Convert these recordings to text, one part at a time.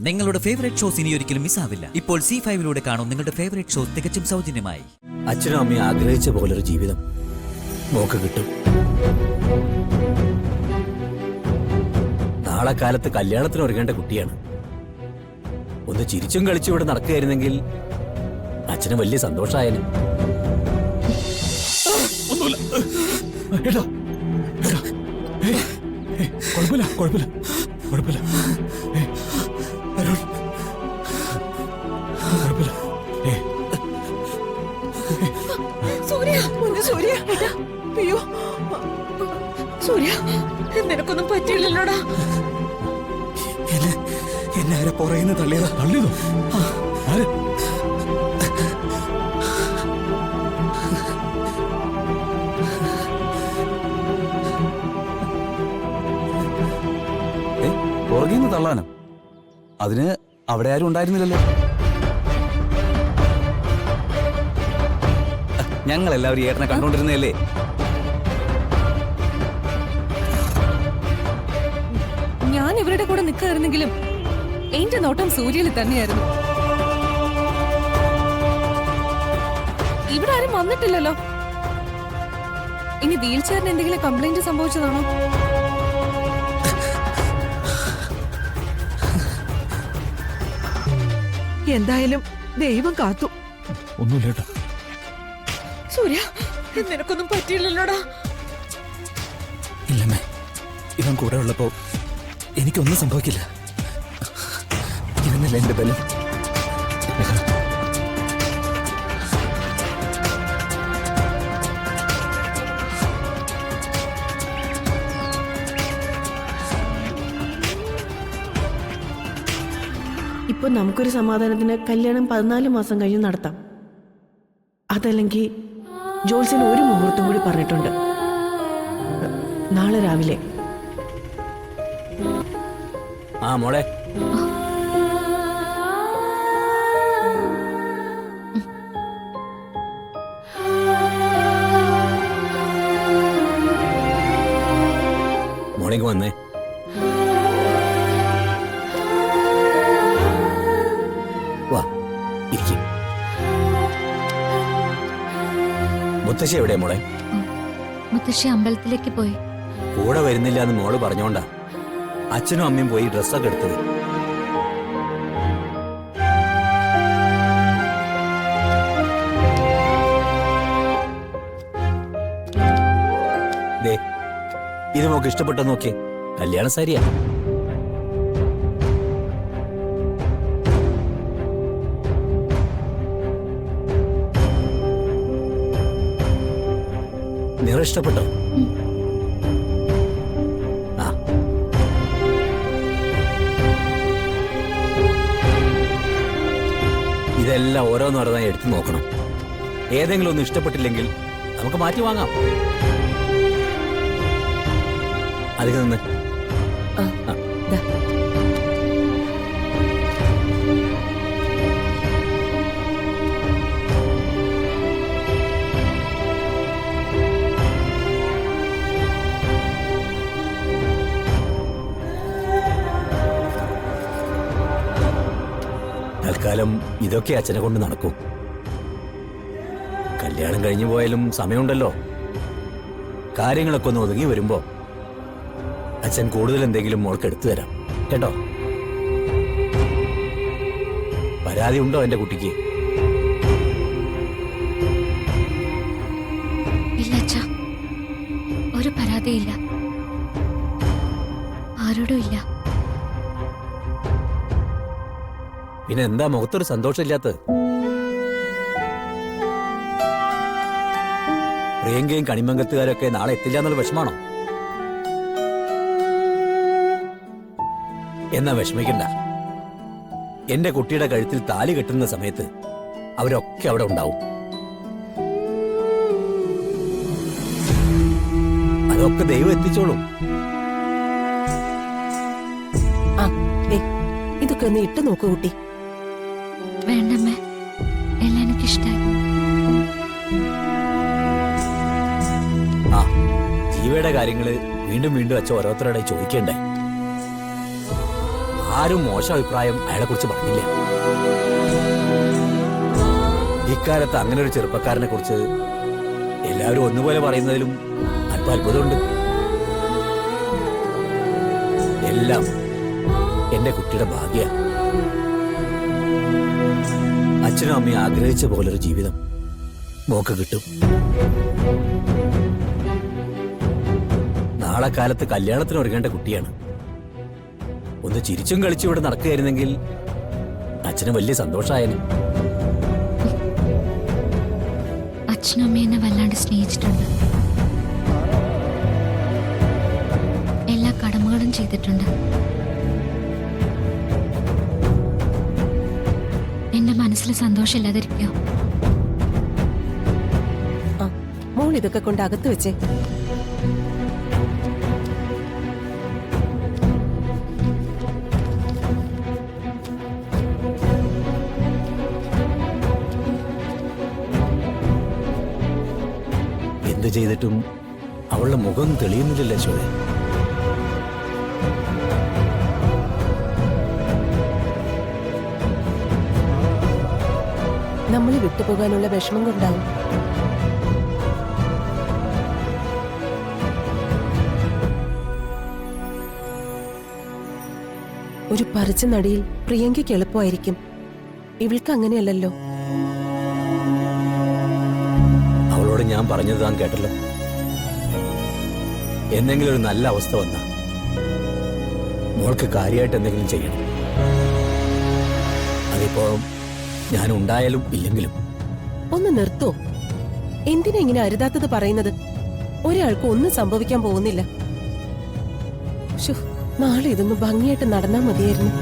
നിങ്ങളുടെ favourite shows ഇനി ഒരിക്കലും മിസ്സാവില്ല. ഇപ്പോൾ C5 കാണും നിങ്ങളുടെ ഫേവറേറ്റ് ഷോസ് തികച്ചും സൗജന്യമായി. അച്ഛനും അമ്മയും ആഗ്രഹിച്ച പോലൊരു ജീവിതം മോക്ക് കിട്ടും. നാളെ കാലത്ത് കല്യാണത്തിന് ഒരുങ്ങേണ്ട കുട്ടിയാണ്. ഒന്ന് ചിരിച്ചും കളിച്ചും ഇവിടെ നടക്കുകയായിരുന്നെങ്കിൽ അച്ഛന് വലിയ സന്തോഷമായാലും. നിനക്കൊന്നും പറ്റില്ലല്ലോടാ. എന്നെ ആരെ പുറയുന്ന തള്ളിയതോ? പുറകിന്ന് തള്ളാനോ? അതിന് അവിടെ ആരും ഉണ്ടായിരുന്നില്ലല്ലോ. ഞങ്ങൾ എല്ലാവരും ഏട്ടനെ കണ്ടോണ്ടിരുന്നല്ലേ. ഞാൻ ഇവരുടെ കൂടെ നിൽക്കായിരുന്നെങ്കിലും എന്റെ നോട്ടം സൂര്യയിൽ തന്നെയായിരുന്നു. ഇവിടെ ആരും വന്നിട്ടില്ലല്ലോ. ഇനി വീൽ ചെയറിന് എന്തെങ്കിലും കംപ്ലൈന്റ് സംഭവിച്ചതാണോ? എന്തായാലും ദൈവം കാത്തു. ഒന്നുമില്ല. സൂര്യ, നിനക്കൊന്നും പറ്റിയില്ലല്ലോടാ. ഇല്ലമ്മേ, ഇവൻ കൂടെ ഉള്ളപ്പോ എനിക്കൊന്നും സംഭവിക്കില്ല. ഇവനല്ല എന്റെ ബലം. ഇപ്പൊ നമുക്കൊരു സമാധാനത്തിന് കല്യാണം 14 മാസം കഴിഞ്ഞ് നടത്താം. അതല്ലെങ്കിൽ ജോൾസിന് ഒരു മുഹൂർത്തം കൂടി പറഞ്ഞിട്ടുണ്ട്. നാളെ രാവിലെ. ആ മോളെ, മോളിങ് വന്നേ. വാ ഇരിക്കും. മുത്തശ്ശി എവിടെയാ മോളെ? മുത്തശ്ശി അമ്പലത്തിലേക്ക് പോയി. കൂടെ വരുന്നില്ല എന്ന് മോള് പറഞ്ഞോണ്ടാ അച്ഛനും അമ്മയും പോയി ഡ്രസ്സൊക്കെ എടുത്തത്. ദേ, ഇത് മോക്ക് ഇഷ്ടപ്പെട്ടോ നോക്കിയേ. കല്യാണ സാരിയാ. നിറം ഇഷ്ടപ്പെട്ടോ? ആ, ഇതെല്ലാം ഓരോന്നോരോന്നായി എടുത്തു നോക്കണം. ഏതെങ്കിലും ഒന്നും ഇഷ്ടപ്പെട്ടില്ലെങ്കിൽ നമുക്ക് മാറ്റി വാങ്ങാം. അതിൽ നിന്ന് തൽക്കാലം ഇതൊക്കെ അച്ഛനെ കൊണ്ട് നടക്കും. കല്യാണം കഴിഞ്ഞു പോയാലും സമയമുണ്ടല്ലോ. കാര്യങ്ങളൊക്കെ ഒന്ന് ഒതുങ്ങി വരുമ്പോ അച്ഛൻ കൂടുതൽ എന്തെങ്കിലും മോൾക്ക് എടുത്തു തരാം കേട്ടോ. പരാതി ഉണ്ടോ എന്റെ കുട്ടിക്ക്? ഇല്ല അച്ഛാ, ഒരു പരാതിയില്ല, ആരോടും ഇല്ല. പിന്നെ എന്താ മുഖത്തൊരു സന്തോഷമില്ലാത്തത്? പ്രിയങ്കയും കണിമംഗലത്തുകാരൊക്കെ നാളെ എത്തില്ല എന്നുള്ള വിഷമാണോ? എന്നാ വിഷമിക്കണ്ട. എന്റെ കുട്ടിയുടെ കഴുത്തിൽ താലി കെട്ടുന്ന സമയത്ത് അവരൊക്കെ അവിടെ ഉണ്ടാവും. അതൊക്കെ ദൈവം എത്തിച്ചോളും. ഇതൊക്കെ ഒന്ന് ഇട്ട് നോക്കൂ കുട്ടി. വേണ്ടമ്മേ, എല്ലാം എനിക്കിഷ്ടായി. ആ, ജീവയുടെ കാര്യങ്ങള് വീണ്ടും വീണ്ടും അച്ഛൻ ഓരോരുത്തരോടെ ചോദിക്കണ്ടേ. ആരും മോശം അഭിപ്രായം അയാളെ കുറിച്ച് പറഞ്ഞില്ല. ഇക്കാലത്ത് അങ്ങനെ ഒരു ചെറുപ്പക്കാരനെ കുറിച്ച് എല്ലാവരും ഒന്നുപോലെ പറയുന്നതിലും അല്പം അത്ഭുതമുണ്ട്. എല്ലാം എന്റെ കുട്ടിയുടെ ഭാഗ്യ. അച്ഛനും അമ്മയും ആഗ്രഹിച്ച പോലൊരു ജീവിതം മോക്ക് കിട്ടും. നാളെ കാലത്ത് കല്യാണത്തിന് ഒരുങ്ങേണ്ട കുട്ടിയാണ്. ഒന്ന് ചിരിച്ചും കളിച്ചും ഇവിടെ നടക്കുകയായിരുന്നെങ്കിൽ അച്ഛന് വലിയ സന്തോഷമായേനെ. അച്ഛനും അമ്മയും എന്നെ വല്ലാണ്ട് സ്നേഹിച്ചിട്ടുണ്ട്. എല്ലാ കടമകളും ചെയ്തിട്ടുണ്ട്. എന്റെ മനസ്സിൽ സന്തോഷമില്ലാതിരിക്കോ? മോൾ ഇതൊക്കെ കൊണ്ട് അകത്ത് വെച്ചേ. എന്ത് ചെയ്തിട്ടും അവളുടെ മുഖം തെളിയുന്നില്ലല്ലോ ശോഭ. നമ്മളെ വിട്ടുപോകാനുള്ള വിഷമം കൊണ്ടാവും. ഒരു പറിച്ച നടിയിൽ പ്രിയങ്കയ്ക്ക് എളുപ്പമായിരിക്കും. ഇവൾക്ക് അങ്ങനെയല്ലല്ലോ. അവളോട് ഞാൻ പറഞ്ഞത് താൻ കേട്ടല്ലോ. എന്തെങ്കിലും ഒരു നല്ല അവസ്ഥ വന്ന മോൾക്ക് കാര്യമായിട്ട് എന്തെങ്കിലും ചെയ്യണം. അതിപ്പോ ഞാൻ ഉണ്ടായാലും ഇല്ലെങ്കിലും. ഒന്ന് നിർത്തോ? എന്തിനാ ഇങ്ങനെ അരുതാത്തത് പറയുന്നത്? ഒരാൾക്ക് ഒന്നും സംഭവിക്കാൻ പോകുന്നില്ല. ശ്ശോ, നാളെ ഇതൊന്ന് ഭംഗിയായിട്ട് നടന്നാ മതിയായിരുന്നു.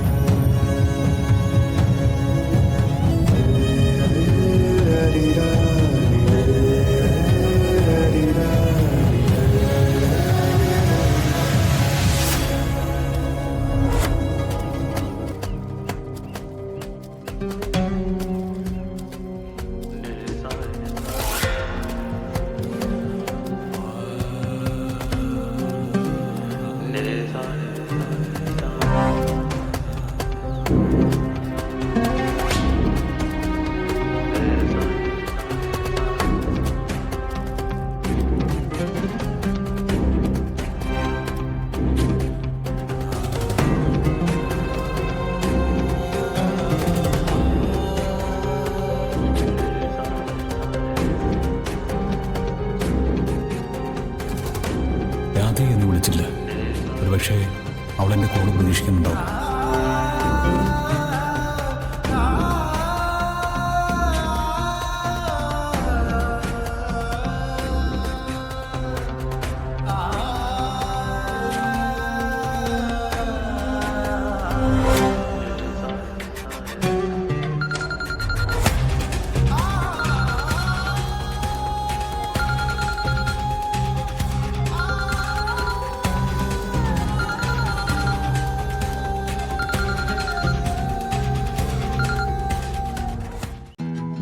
രാധയെന്ന് വിളിച്ചില്ല. ഒരുപക്ഷെ അവളെന്റെ കോള് പ്രതീക്ഷിക്കുന്നുണ്ടാവും.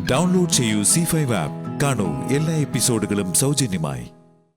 ഡൗൺലോഡ് ചെയ്യൂ C5 ആപ്പ്. കാണൂ എല്ലാ എപ്പിസോഡുകളും സൗജന്യമായി.